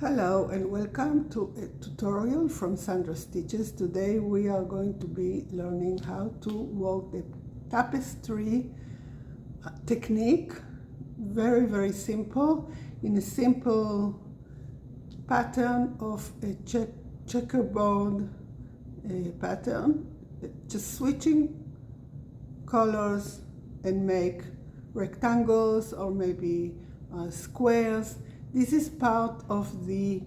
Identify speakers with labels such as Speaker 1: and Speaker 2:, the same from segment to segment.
Speaker 1: Hello and welcome to a tutorial from SandraStitches. Today we are going to be learning how to work the tapestry technique. Very simple, in a simple pattern of a checkerboard pattern, just switching colors and make rectangles or maybe squares. This is part of the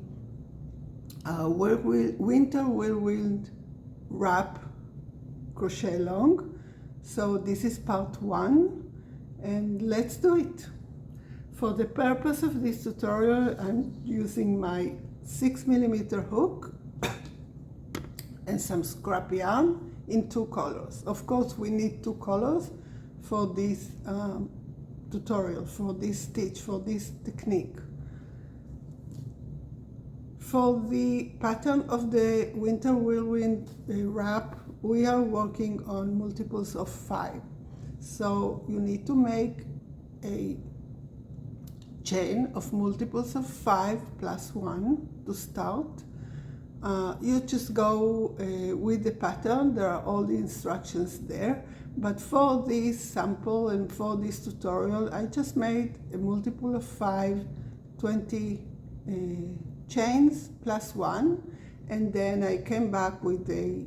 Speaker 1: winter whirlwind wrap crochet along. So this is part 1 and let's do it. For the purpose of this tutorial, I'm using my 6mm hook and some scrap yarn in 2 colors. Of course we need 2 colors for this tutorial, for this stitch, for this technique. For the pattern of the winter whirlwind wrap, we are working on multiples of 5. So you need to make a chain of multiples of 5 plus 1 to start. You just go with the pattern. There are all the instructions there. But for this sample and for this tutorial, I just made a multiple of 5, 20 chains plus 1, and then I came back with a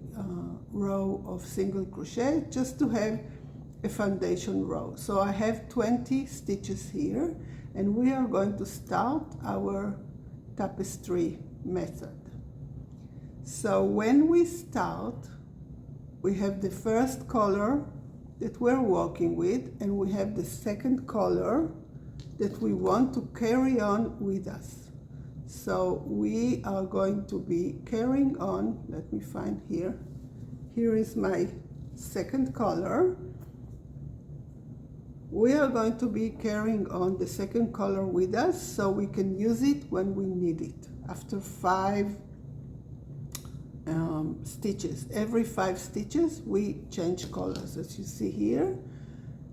Speaker 1: row of single crochet just to have a foundation row. So I have 20 stitches here, and we are going to start our tapestry method. So when we start, we have the first color that we're working with, and we have the second color that we want to carry on with us. So we are going to be carrying on. Let me find here. Here is my second color. We are going to be carrying on the second color with us so we can use it when we need it. After 5 stitches, every 5 stitches we change colors, as you see here.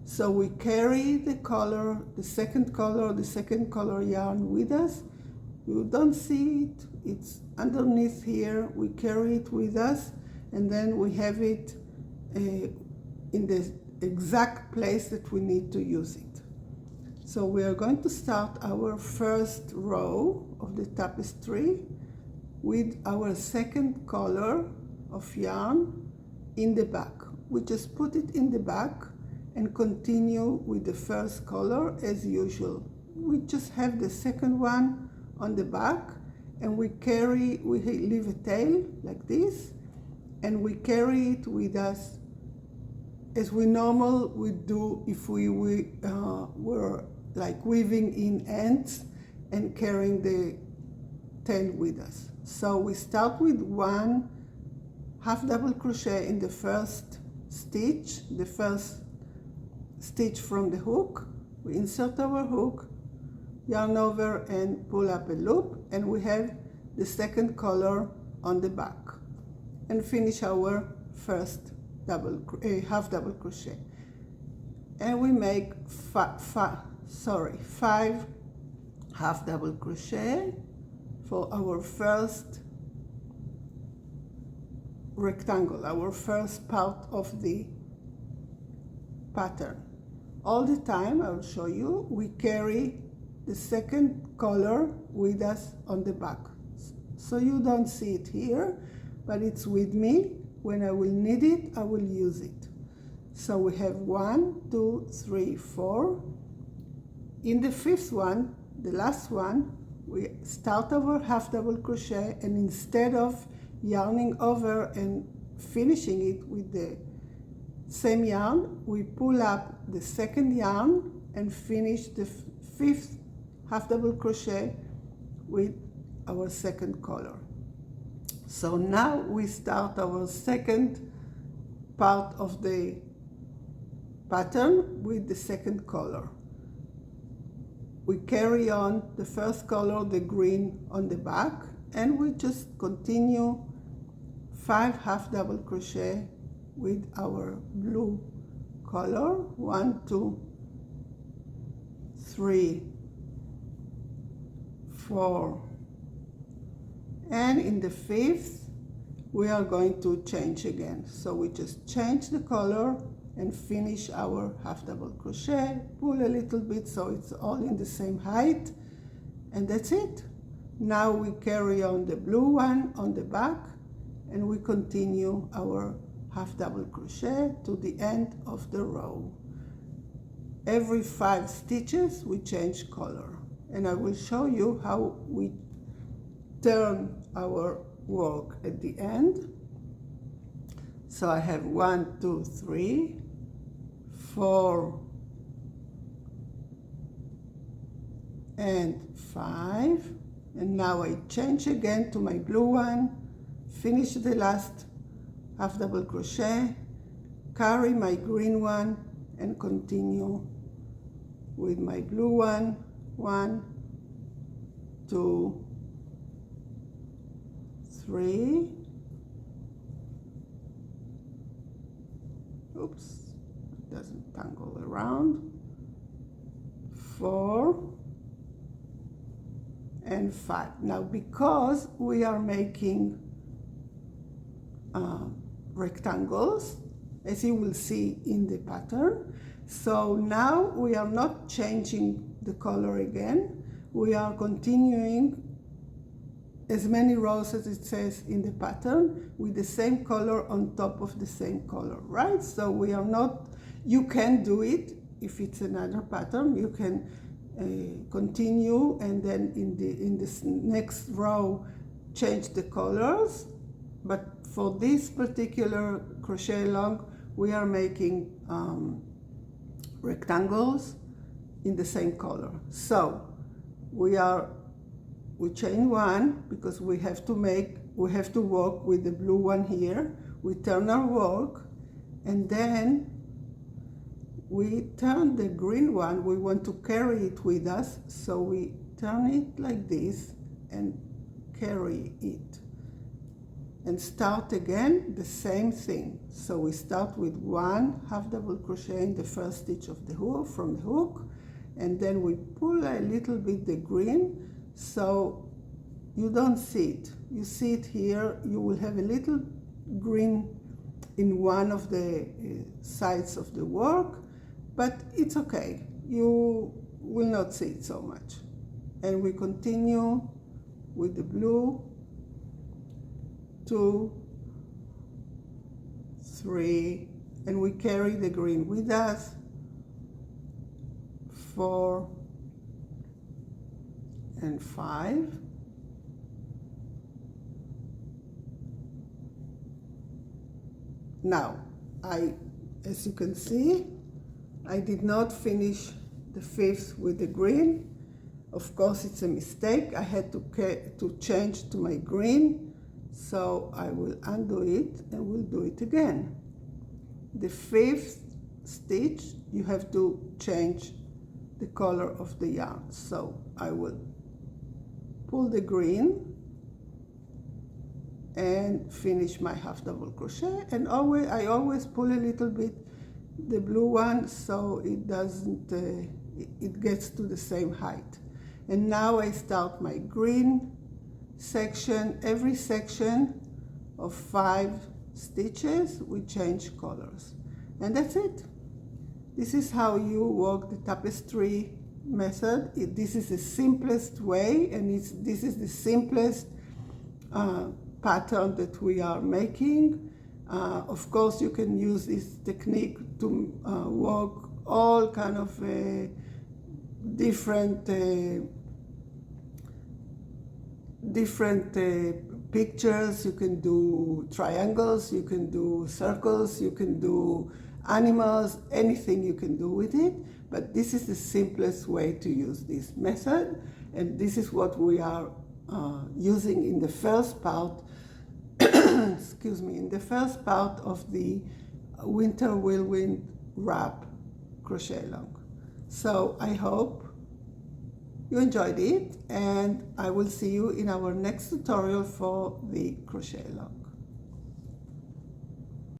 Speaker 1: So we carry the color, the second color yarn with us. You don't see it, it's underneath here. We carry it with us, and then we have it in the exact place that we need to use it. So we are going to start our first row of the tapestry with our second color of yarn in the back. We just put it in the back and continue with the first color as usual. We just have the second one on the back, and we leave a tail like this, and we carry it with us as we normally would do if we were like weaving in ends and carrying the tail with us. So we start with 1 half double crochet in the first stitch, the first stitch from the hook. We insert our hook, yarn over and pull up a loop, and we have the second color on the back, and finish our first half double crochet, and we make 5 half double crochet for our first rectangle, our first part of the pattern. All the time, I will show you, we carry the second color with us on the back. So you don't see it here, but it's with me. When I will need it, I will use it. So we have 1, 2, 3, 4. In the 5th one, the last one, we start our half double crochet, and instead of yarning over and finishing it with the same yarn, we pull up the second yarn and finish the 5th half double crochet with our second color. So now we start our second part of the pattern with the second color. We carry on the first color, the green, on the back, and we just continue 5 half double crochet with our blue color. 1, 2, 3, 4, And in the 5th, we are going to change again. So we just change the color and finish our half double crochet, pull a little bit so it's all in the same height, and that's it. Now we carry on the blue one on the back, and we continue our half double crochet to the end of the row. Every 5 stitches we change color, and I will show you how we turn our work at the end. So I have 1, 2, 3, 4 and 5, and now I change again to my blue one, finish the last half double crochet, carry my green one, and continue with my blue one. 1, 2, 3, oops, it doesn't tangle around, 4 and 5. Now because we are making rectangles, as you will see in the pattern, so now we are not changing the color again, we are continuing as many rows as it says in the pattern with the same color on top of the same color, right? So we are not, you can do it if it's another pattern, you can continue and then in this next row change the colors, but for this particular crochet along we are making rectangles in the same color. So we chain 1 because we have to work with the blue one here. We turn our work, and then we turn the green one. We want to carry it with us, so we turn it like this and carry it, and start again the same thing. So we start with 1 half double crochet in the first stitch of the hook from the hook, and then we pull a little bit the green, so you don't see it. You see it here. You will have a little green in one of the sides of the work, but it's okay. You will not see it so much. And we continue with the blue, 2, 3, and we carry the green with us, 4 and 5, now as you can see, I did not finish the 5th with the green. Of course it's a mistake, I had to change to my green, so I will undo it and we'll do it again. The 5th stitch you have to change the color of the yarn, so I will pull the green and finish my half double crochet, and I always pull a little bit the blue one so it doesn't it gets to the same height. And now I start my green section. Every section of 5 stitches we change colors, and that's it. This is how you work the tapestry method. This is the simplest way, and this is the simplest pattern that we are making. Of course, you can use this technique to work all kind of different pictures. You can do triangles, you can do circles, you can do animals, anything you can do with it. But this is the simplest way to use this method, and this is what we are using in the first part excuse me, in the first part of the winter whirlwind wrap crochet along. So I hope you enjoyed it, and I will see you in our next tutorial for the crochet along.